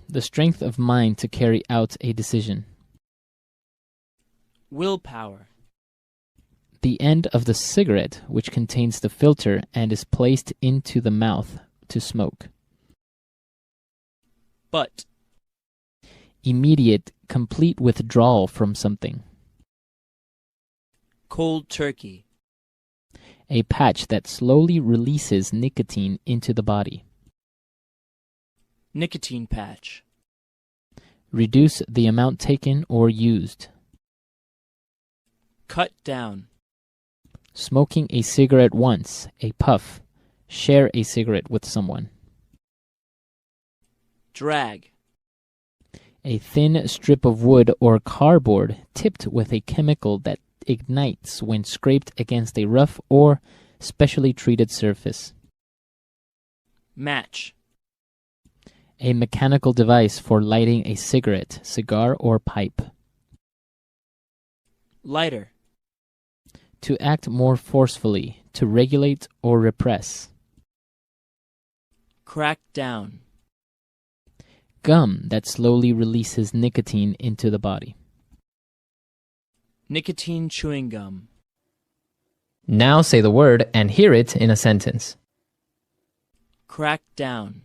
A: The strength of mind to carry out a decision.
D: Willpower.
A: The end of the cigarette, which contains the filter and is placed into the mouth to smoke.
D: Butt.
A: Immediate, complete withdrawal from something.
D: Cold turkey.
A: A patch that slowly releases nicotine into the body.
D: Nicotine patch.
A: Reduce the amount taken or used.
D: Cut down.
A: Smoking a cigarette once, a puff. Share a cigarette with someone.
D: Drag.
A: A thin strip of wood or cardboard tipped with a chemical that ignites when scraped against a rough or specially treated surface.
D: Match.
A: A mechanical device for lighting a cigarette, cigar, or pipe.
D: Lighter.
A: To act more forcefully, to regulate or repress.
D: Crack down.
A: Gum that slowly releases nicotine into the body.
D: Nicotine chewing gum.
A: Now say the word and hear it in a sentence.
D: Crack down.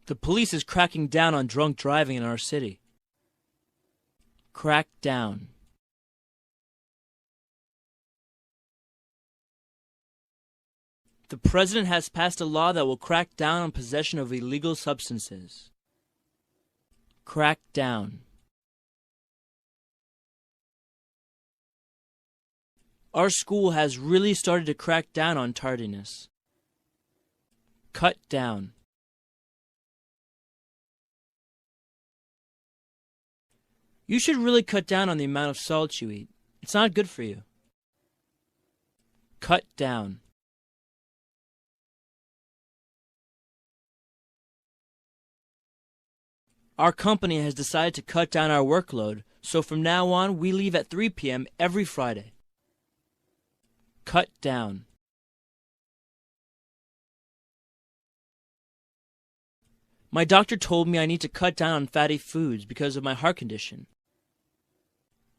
D: The police is cracking down on drunk driving in our city. Crack down. The president has passed a law that will crack down on possession of illegal substances. Crack down. Our school has really started to crack down on tardiness. Cut down. You should really cut down on the amount of salt you eat. It's not good for you. Cut down. Our company has decided to cut down our workload, so from now on we leave at 3 p.m. every Friday. Cut down. My doctor told me I need to cut down on fatty foods because of my heart condition.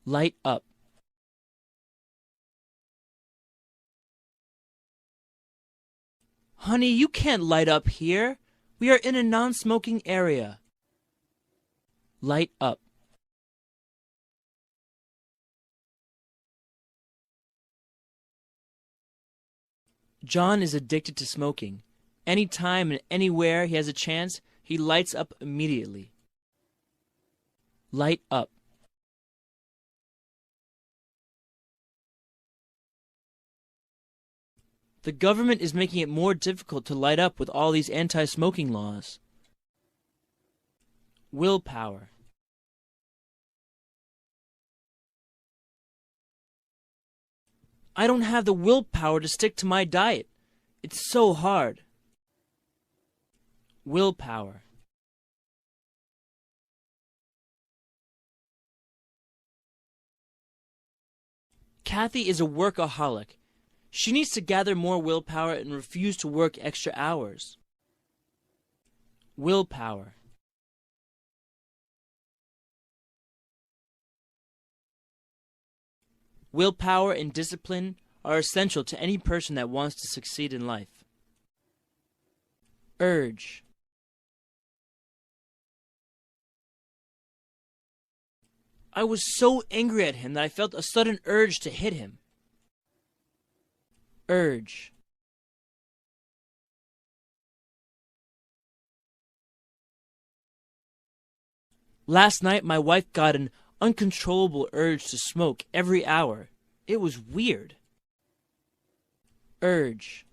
D: Light up. Honey, you can't light up here. We are in a non-smoking area. Light up. John is addicted to smoking. Anytime and anywhere he has a chance,
G: he lights up immediately. Light up. The government is making it more difficult to light up with all these anti-smoking laws. Willpower. I don't have the willpower to stick to my diet. It's so hard. Willpower. Kathy is a workaholic. She needs to gather more willpower and refuse to work extra hours. Willpower. Willpower and discipline are essential to any person that wants to succeed in life. Urge. I was so angry at him that I felt a sudden urge to hit him. Urge. Last night, my wife got an uncontrollable urge to smoke every hour. It was weird. Urge.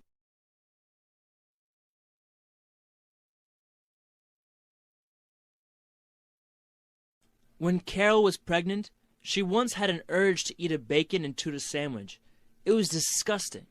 G: When Carol was pregnant, she once had an urge to eat a bacon and tuna sandwich. It was disgusting.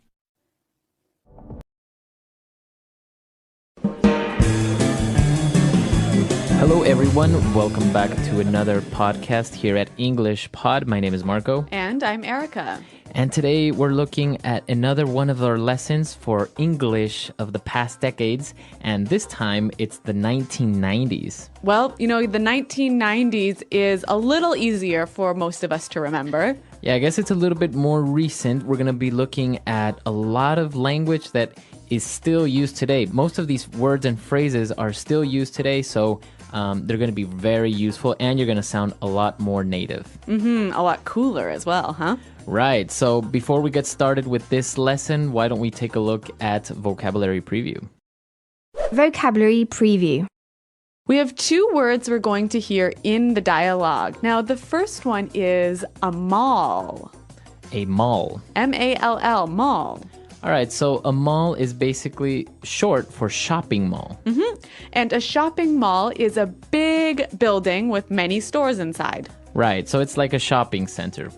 A: Hello, everyone. Welcome back to another podcast here at English Pod. My name is Marco.
H: And I'm Erica.
A: And today we're looking at another one of our lessons for English of the past decades. And this time it's the 1990s.
H: Well, the 1990s is a little easier for most of us to remember.
A: Yeah, I guess it's a little bit more recent. We're going to be looking at a lot of language that is still used today. Most of these words and phrases are still used today, so they're going to be very useful, and you're going to sound a lot more native.
H: A lot cooler as well, huh?
A: Right. So before we get started with this lesson, why don't we take a look at vocabulary preview?
C: Vocabulary preview.
H: We have two words we're going to hear in the dialogue. Now, the first one is a mall.
A: A mall.
H: M-A-L-L, mall.
A: All right, so a mall is basically short for shopping mall.
H: And a shopping mall is a big building with many stores inside.
A: Right, so it's like a shopping center.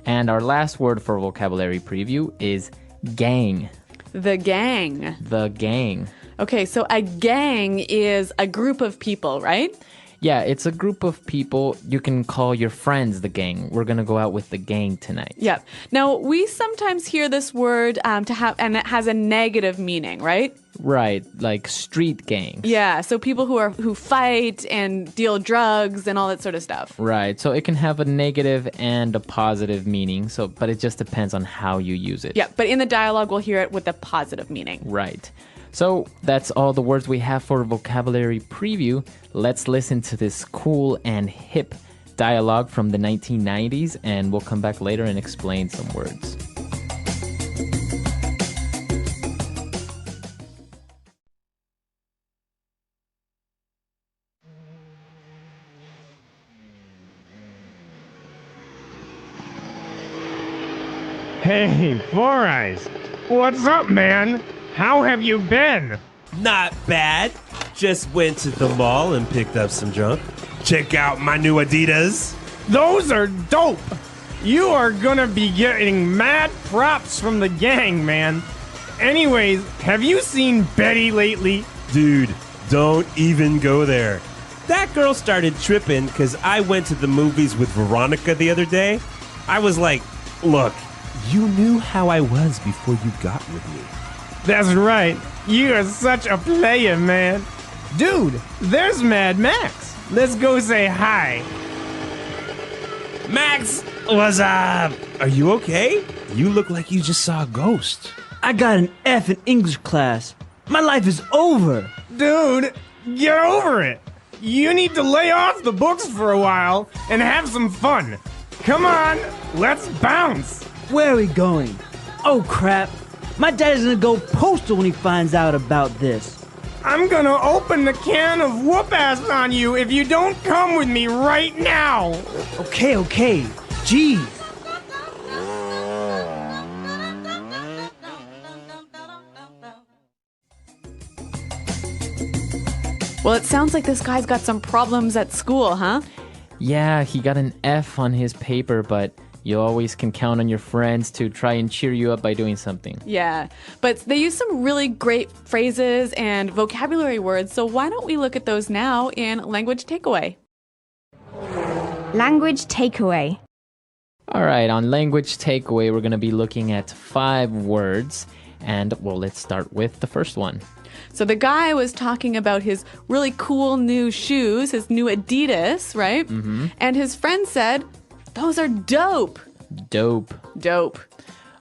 A: And our last word for vocabulary preview is gang.
H: The gang.
A: The gang.
H: Okay, so a gang is a group of people, right?
A: Yeah, it's a group of people. You can call your friends the gang. We're going to go out with the gang tonight.
H: Yeah. Now, we sometimes hear this word and it has a negative meaning, right?
A: Right, like street gangs.
H: Yeah, so people who fight and deal drugs and all that sort of stuff.
A: Right, so it can have a negative and a positive meaning, but it just depends on how you use it.
H: Yeah, but in the dialogue, we'll hear it with a positive meaning.
A: Right. So that's all the words we have for vocabulary preview. Let's listen to this cool and hip dialogue from the 1990s, and we'll come back later and explain some words.
E: Hey, Four Eyes. What's up, man? How have you been?
I: Not bad. Just went to the mall and picked up some junk. Check out my new Adidas.
E: Those are dope. You are gonna be getting mad props from the gang, man. Anyways, have you seen Betty lately?
I: Dude, don't even go there. That girl started tripping because I went to the movies with Veronica the other day. I was like, look, you knew how I was before you got with me.
E: That's right. You are such a player, man. Dude, there's Mad Max. Let's go say hi.
I: Max, what's up? Are you okay? You look like you just saw a ghost.
D: I got an F in English class. My life is over.
E: Dude, get over it. You need to lay off the books for a while and have some fun. Come on, let's bounce.
D: Where are we going? Oh, crap. My dad is gonna go postal when he finds out about this.
E: I'm gonna open the can of whoop-ass on you if you don't come with me right now!
D: Okay. Geez.
H: Well, it sounds like this guy's got some problems at school, huh?
A: Yeah, he got an F on his paper, but you always can count on your friends to try and cheer you up by doing something.
H: Yeah, but they use some really great phrases and vocabulary words, so why don't we look at those now in Language Takeaway?
C: Language takeaway.
A: All right, on Language Takeaway, we're going to be looking at 5 words. And, well, let's start with the first one.
H: So the guy was talking about his really cool new shoes, his new Adidas, right? Mm-hmm. And his friend said, those are dope.
A: Dope.
H: Dope.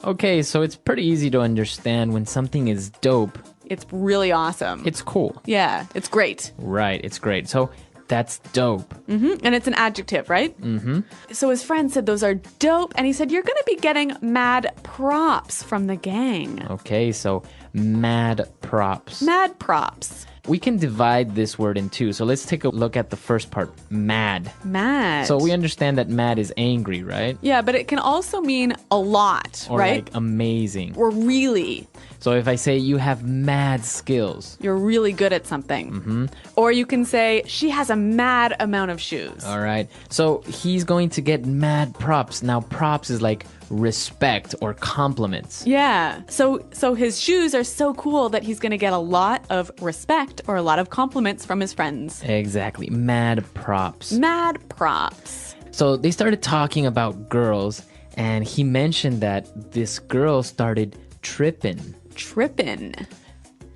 A: Okay, so it's pretty easy to understand when something is dope.
H: It's really awesome.
A: It's cool.
H: Yeah, it's great.
A: Right, it's great. So that's dope.
H: Mm-hmm. And it's an adjective, right?
A: Mm-hmm.
H: So his friend said those are dope, and he said, you're going to be getting mad props from the gang.
A: Okay, so mad props.
H: Mad props.
A: We can divide this word in 2. So let's take a look at the first part, mad.
H: Mad.
A: So we understand that mad is angry, right?
H: Yeah, but it can also mean a lot,
A: Or
H: right?
A: like amazing.
H: Or really.
A: So if I say you have mad skills.
H: You're really good at something.
A: Mm-hmm.
H: Or you can say she has a mad amount of shoes.
A: All right. So he's going to get mad props. Now props is like respect or compliments.
H: Yeah. So his shoes are so cool that he's going to get a lot of respect or a lot of compliments from his friends.
A: Exactly. Mad props.
H: Mad props.
A: So they started talking about girls, and he mentioned that this girl started tripping.
H: Trippin'.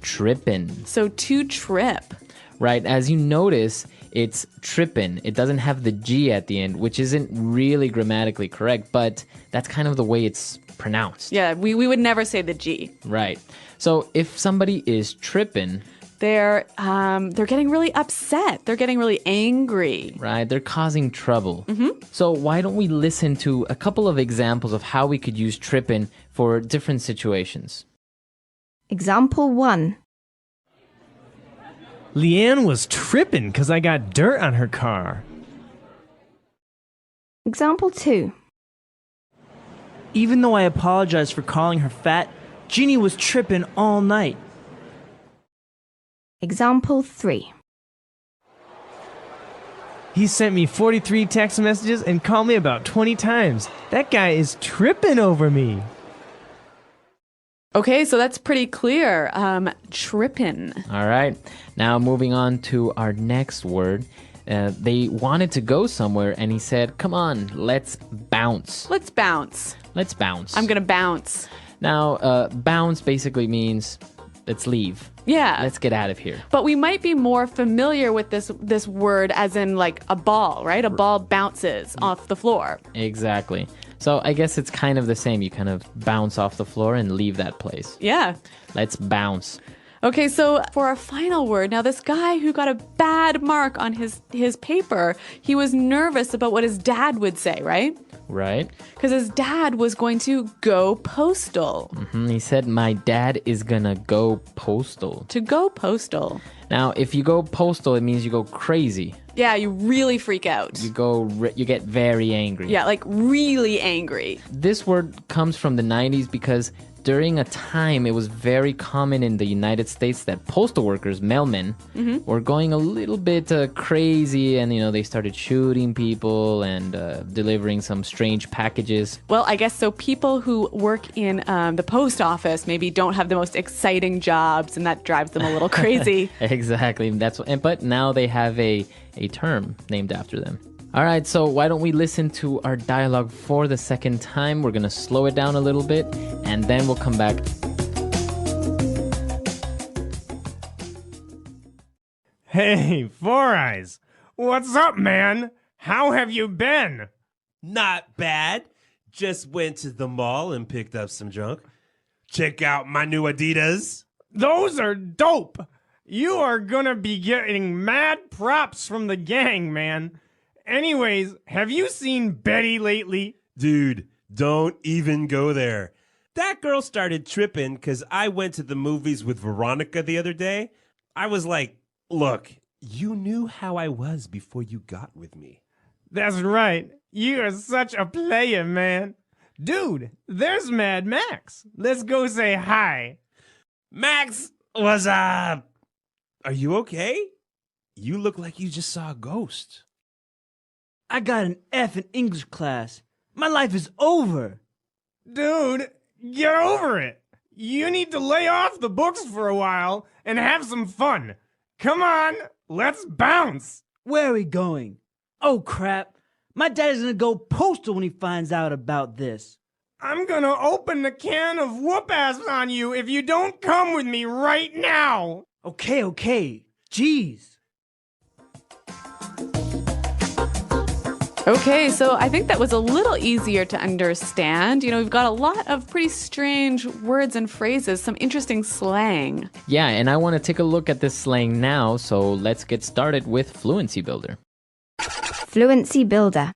A: Tripping.
H: So to trip.
A: Right. As you notice, it's trippin'. It doesn't have the G at the end, which isn't really grammatically correct, but that's kind of the way it's pronounced.
H: Yeah, we would never say the G.
A: Right. So if somebody is tripping,
H: they're getting really upset. They're getting really angry.
A: Right. They're causing trouble.
H: Mm-hmm.
A: So why don't we listen to a couple of examples of how we could use trippin' for different situations?
C: Example 1.
E: Leanne was tripping because I got dirt on her car.
C: Example 2.
D: Even though I apologized for calling her fat, Jeannie was tripping all night.
C: Example 3.
E: He sent me 43 text messages and called me about 20 times. That guy is tripping over me.
H: Okay, so that's pretty clear. Trippin'.
A: All right. Now moving on to our next word. They wanted to go somewhere, and he said, come on, let's bounce.
H: Let's bounce.
A: Let's bounce.
H: I'm going to bounce.
A: Now, bounce basically means let's leave.
H: Yeah.
A: Let's get out of here.
H: But we might be more familiar with this word as in like a ball, right? A ball bounces off the floor.
A: Exactly. So I guess it's kind of the same. You kind of bounce off the floor and leave that place.
H: Yeah.
A: Let's bounce.
H: Okay, so for our final word, now this guy who got a bad mark on his paper, he was nervous about what his dad would say, right?
A: Right.
H: Because his dad was going to go postal.
A: Mm-hmm. He said, my dad is gonna go postal.
H: To go postal.
A: Now, if you go postal, it means you go crazy.
H: Yeah, you really freak out.
A: You get very angry.
H: Yeah, like really angry.
A: This word comes from the 90s because during a time it was very common in the United States that postal workers, mailmen, were going a little bit crazy, and they started shooting people and delivering some strange packages.
H: Well, I guess so people who work in the post office maybe don't have the most exciting jobs, and that drives them a little crazy.
A: Exactly. But now they have a term named after them. All right, so why don't we listen to our dialogue for the second time? We're going to slow it down a little bit, and then we'll come back.
E: Hey, Four Eyes. What's up, man? How have you been?
I: Not bad. Just went to the mall and picked up some junk. Check out my new Adidas.
E: Those are dope. You are gonna be getting mad props from the gang, man. Anyways, have you seen Betty lately?
I: Dude, don't even go there. That girl started tripping because I went to the movies with Veronica the other day. I was like, look, you knew how I was before you got with me.
E: That's right. You are such a player, man. Dude, there's Mad Max. Let's go say hi.
I: Max was, are you okay? You look like you just saw a ghost.
D: I got an F in English class. My life is over.
E: Dude, get over it. You need to lay off the books for a while and have some fun. Come on, let's bounce.
D: Where are we going? Oh, crap. My dad is gonna go postal when he finds out about this.
E: I'm gonna open the can of whoop-ass on you if you don't come with me right now.
D: Okay. Jeez.
H: Okay, so I think that was a little easier to understand. We've got a lot of pretty strange words and phrases, some interesting slang.
A: Yeah, and I want to take a look at this slang now, so let's get started with Fluency Builder.
C: Fluency builder.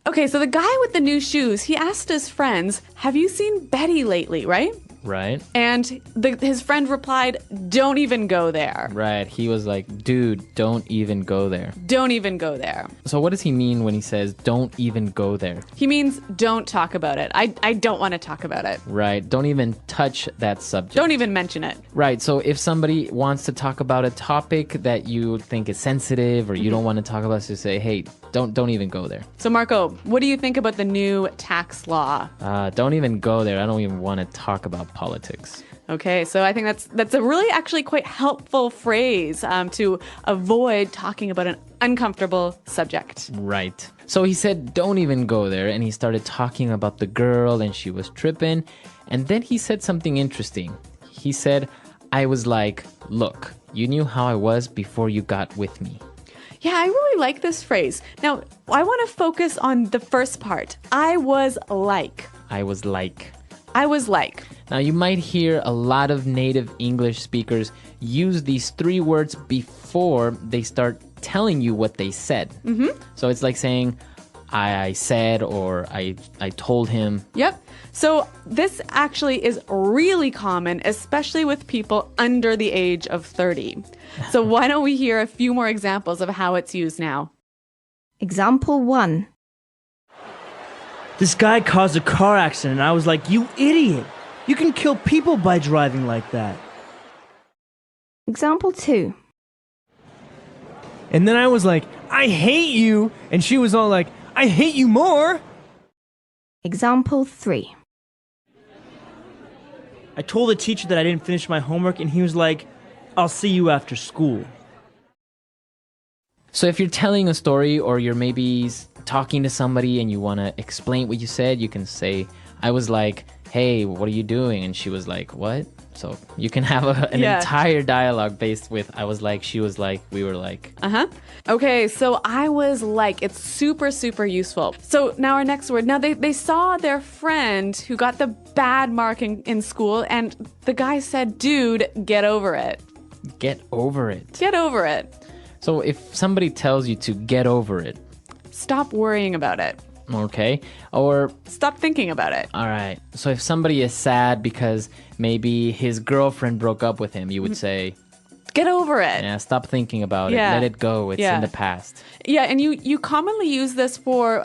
H: Okay, so the guy with the new shoes, he asked his friends, have you seen Betty lately, right?
A: Right.
H: And his friend replied, don't even go there.
A: Right. He was like, dude, don't even go there.
H: Don't even go there.
A: So what does he mean when he says, don't even go there?
H: He means, don't talk about it. I don't want to talk about it.
A: Right. Don't even touch that subject.
H: Don't even mention it.
A: Right. So if somebody wants to talk about a topic that you think is sensitive or you don't want to talk about, just say, hey, don't even go there.
H: So Marco, what do you think about the new tax law?
A: Don't even go there. I don't even want to talk about politics.
H: Okay, so I think that's a really actually quite helpful phrase to avoid talking about an uncomfortable subject.
A: Right. So he said, don't even go there. And he started talking about the girl and she was tripping. And then he said something interesting. He said, I was like, look, you knew how I was before you got with me.
H: Yeah, I really like this phrase. Now, I want to focus on the first part. I was like.
A: I was like.
H: I was like.
A: Now, you might hear a lot of native English speakers use these three words before they start telling you what they said. Mm-hmm. So it's like saying, I said, or I told him.
H: Yep. So this actually is really common, especially with people under the age of 30. So why don't we hear a few more examples of how it's used now?
C: Example 1.
D: This guy caused a car accident, and I was like, you idiot! You can kill people by driving like that.
C: Example 2.
E: And then I was like, I hate you. And she was all like, I hate you more.
C: Example 3.
D: I told the teacher that I didn't finish my homework, and he was like, I'll see you after school.
A: So if you're telling a story or you're maybe talking to somebody and you want to explain what you said, you can say, I was like, hey, what are you doing? And she was like, what? So you can have an entire dialogue based with I was like, she was like, we were like.
H: Uh-huh. Okay, so I was like, it's super, super useful. So now our next word. Now they saw their friend who got the bad mark in school, and the guy said, dude, get over it.
A: Get over it.
H: Get over it.
A: So if somebody tells you to get over it.
H: Stop worrying about it.
A: Okay. Or
H: stop thinking about it.
A: All right. So if somebody is sad because maybe his girlfriend broke up with him, you would say,
H: get over it.
A: Yeah, stop thinking about it. Let it go. It's in the past.
H: Yeah, and you commonly use this for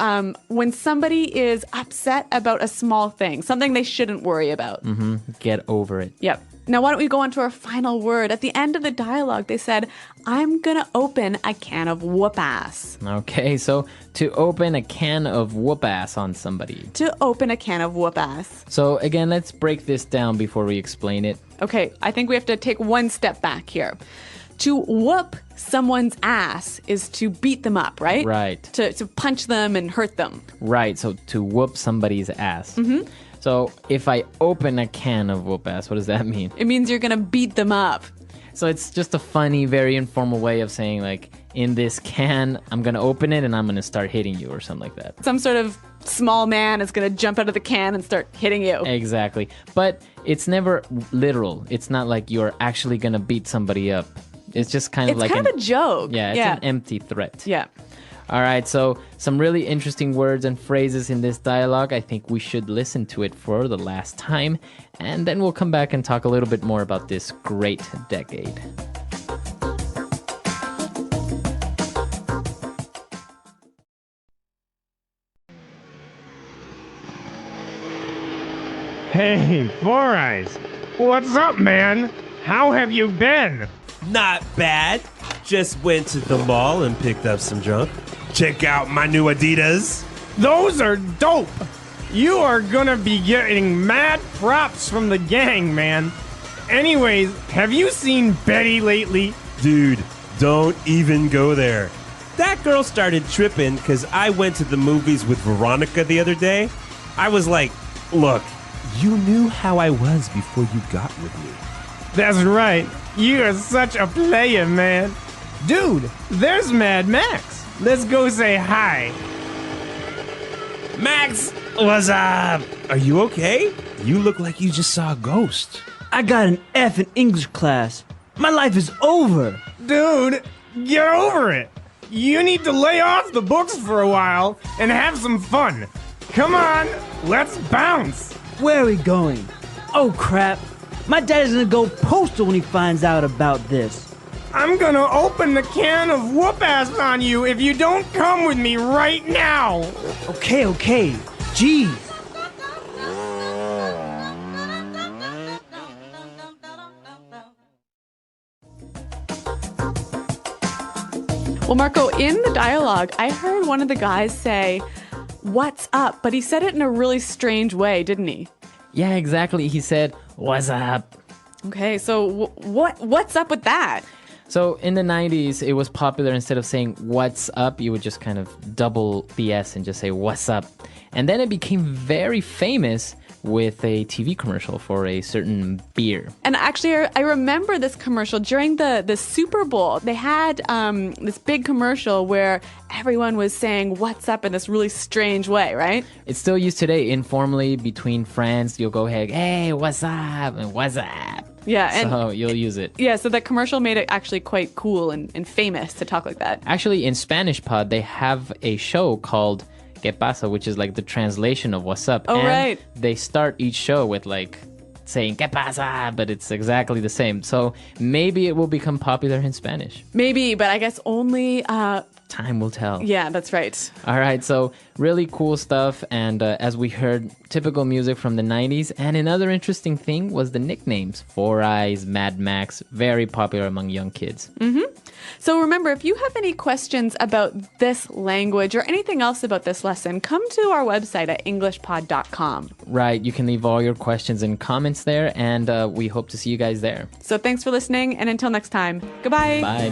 H: when somebody is upset about a small thing, something they shouldn't worry about.
A: Mm-hmm. Get over it.
H: Yep. Now, why don't we go on to our final word? At the end of the dialogue, they said, I'm going to open a can of whoop-ass.
A: Okay, so to open a can of whoop-ass on somebody.
H: To open a can of whoop-ass.
A: So again, let's break this down before we explain it.
H: Okay, I think we have to take one step back here. To whoop someone's ass is to beat them up, right?
A: Right.
H: To punch them and hurt them.
A: Right, so to whoop somebody's ass.
H: Mm-hmm.
A: So if I open a can of whoop-ass, what does that mean?
H: It means you're going to beat them up.
A: So it's just a funny, very informal way of saying, like, in this can, I'm going to open it and I'm going to start hitting you or something like that.
H: Some sort of small man is going to jump out of the can and start hitting you.
A: Exactly. But it's never literal. It's not like you're actually going to beat somebody up. It's just kind of
H: it's kind of a joke.
A: Yeah, it's an empty threat.
H: Yeah.
A: All right, so some really interesting words and phrases in this dialogue. I think we should listen to it for the last time, and then we'll come back and talk a little bit more about this great decade.
E: Hey, Four Eyes. What's up, man? How have you been?
I: Not bad. Just went to the mall and picked up some junk. Check out my new Adidas.
E: Those are dope. You are gonna be getting mad props from the gang, man. Anyways, have you seen Betty lately?
I: Dude, don't even go there. That girl started tripping because I went to the movies with Veronica the other day. I was like, look, you knew how I was before you got with me.
E: That's right. You are such a player, man. Dude, there's Mad Max. Let's go say hi.
I: Max, what's up? Are you okay? You look like you just saw a ghost.
D: I got an F in English class. My life is over.
E: Dude, get over it. You need to lay off the books for a while and have some fun. Come on, let's bounce.
D: Where are we going? Oh crap. My dad is gonna go postal when he finds out about this.
E: I'm gonna open the can of whoop-ass on you if you don't come with me right now.
D: Okay. Jeez.
H: Well, Marco, in the dialogue, I heard one of the guys say, "What's up?" But he said it in a really strange way, didn't he?
A: Yeah, exactly. He said, "What's up?"
H: Okay, so what's up with that?
A: So in the 90s, it was popular, instead of saying "what's up," you would just kind of double the S and just say "what's up." And then it became very famous with a TV commercial for a certain beer.
H: And actually, I remember this commercial during the Super Bowl. They had this big commercial where everyone was saying "what's up" in this really strange way, right?
A: It's still used today informally between friends. You'll go, "Hey, what's up?" and "what's up?"
H: Yeah, and
A: so you'll use it.
H: Yeah, so that commercial made it actually quite cool and famous to talk like that.
A: Actually, in Spanish Pod, they have a show called ¿Qué pasa?, which is like the translation of "what's up?"
H: Oh,
A: and
H: right.
A: They start each show with like saying ¿Qué pasa?, but it's exactly the same. So maybe it will become popular in Spanish.
H: Maybe, but I guess only...
A: Time will tell.
H: Yeah, that's right.
A: All right, so really cool stuff. And as we heard, typical music from the 90s. And another interesting thing was the nicknames. Four Eyes, Mad Max, very popular among young kids.
H: Mm-hmm. So remember, if you have any questions about this language or anything else about this lesson, come to our website at englishpod.com.
A: Right, you can leave all your questions and comments there, and we hope to see you guys there.
H: So thanks for listening, and until next time, goodbye.
A: Bye.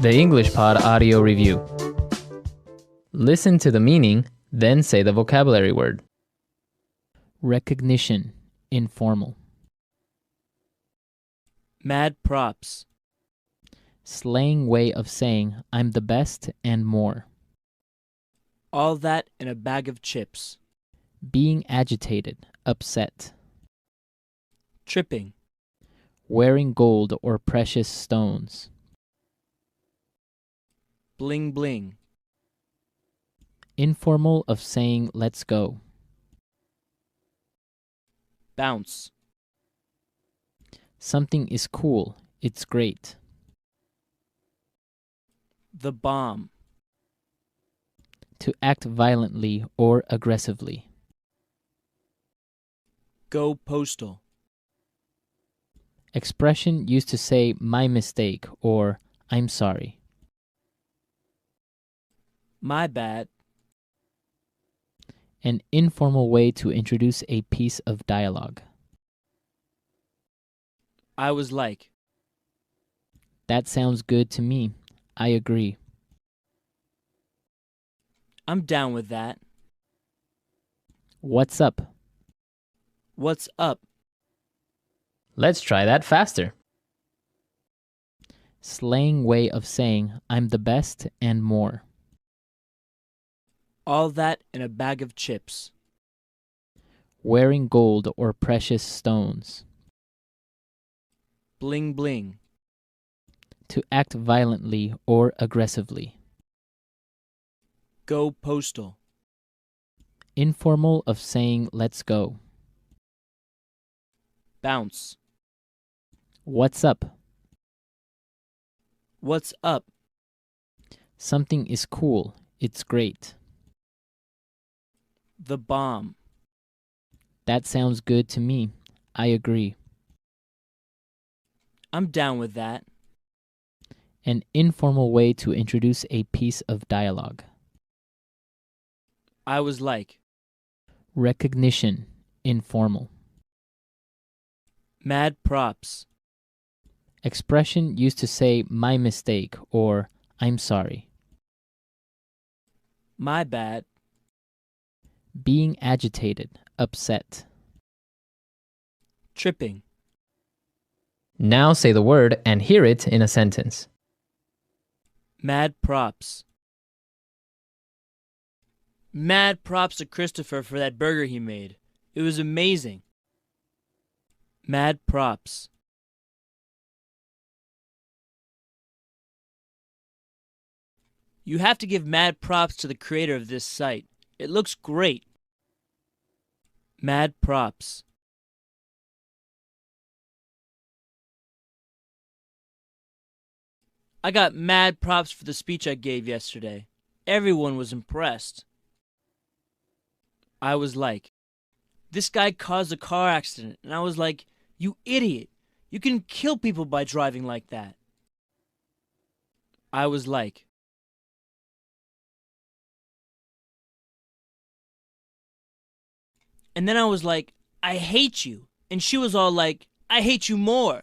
A: The English Pod Audio Review. Listen to the meaning, then say the vocabulary word. Recognition, informal.
G: Mad props.
A: Slang way of saying I'm the best and more.
G: All that in a bag of chips.
A: Being agitated, upset.
G: Tripping.
A: Wearing gold or precious stones.
G: Bling bling.
A: Informal of saying let's go.
G: Bounce.
A: Something is cool, it's great.
G: The bomb.
A: To act violently or aggressively.
G: Go postal.
A: Expression used to say my mistake or I'm sorry.
G: My bad.
A: An informal way to introduce a piece of dialogue.
G: I was like.
A: That sounds good to me. I agree.
G: I'm down with that.
A: What's up?
G: What's up?
A: Let's try that faster. Slang way of saying I'm the best and more.
G: All that in a bag of chips.
A: Wearing gold or precious stones.
G: Bling bling.
A: To act violently or aggressively.
G: Go postal.
A: Informal of saying let's go.
G: Bounce.
A: What's up?
G: What's up?
A: Something is cool. It's great.
G: The bomb.
A: That sounds good to me. I agree.
G: I'm down with that.
A: An informal way to introduce a piece of dialogue.
G: I was like,
A: Recognition. Informal.
G: mad props.
A: Expression used to say my mistake or I'm sorry.
G: My bad.
A: Being agitated. Upset.
G: Tripping.
J: Now say the word and hear it in a sentence.
G: Mad props. Mad props to Christopher for that burger he made. It was amazing. Mad props. You have to give mad props to the creator of this site. It looks great. Mad props. I got mad props for the speech I gave yesterday. Everyone was impressed. I was like, this guy caused a car accident. And I was like, you idiot. You can kill people by driving like that. I was like, and then I was like, I hate you. And she was all like, I hate you more.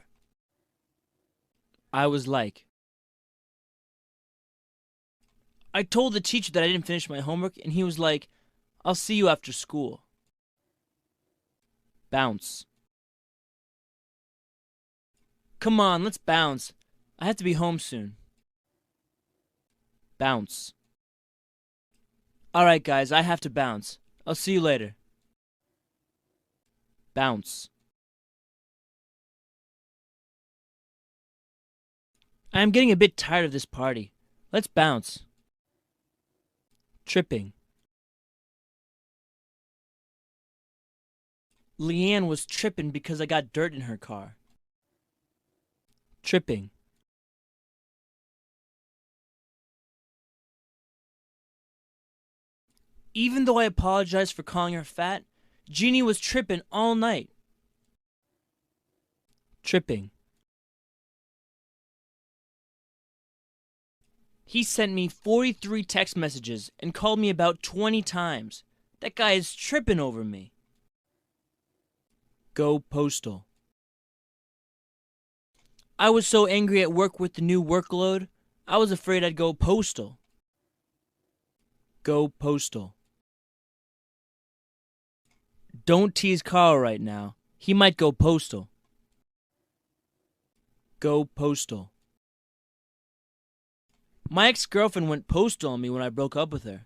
G: I was like, I told the teacher that I didn't finish my homework, and he was like, I'll see you after school. Bounce. Come on, let's bounce. I have to be home soon. Bounce. Alright, guys, I have to bounce. I'll see you later. Bounce. I am getting a bit tired of this party. Let's bounce. Tripping. Leanne was tripping because I got dirt in her car. Tripping. Even though I apologized for calling her fat, Jeannie was tripping all night. Tripping. He sent me 43 text messages and called me about 20 times. That guy is tripping over me. Go postal. I was so angry at work with the new workload, I was afraid I'd go postal. Go postal. Don't tease Carl right now. He might go postal. Go postal. My ex-girlfriend went postal on me when I broke up with her.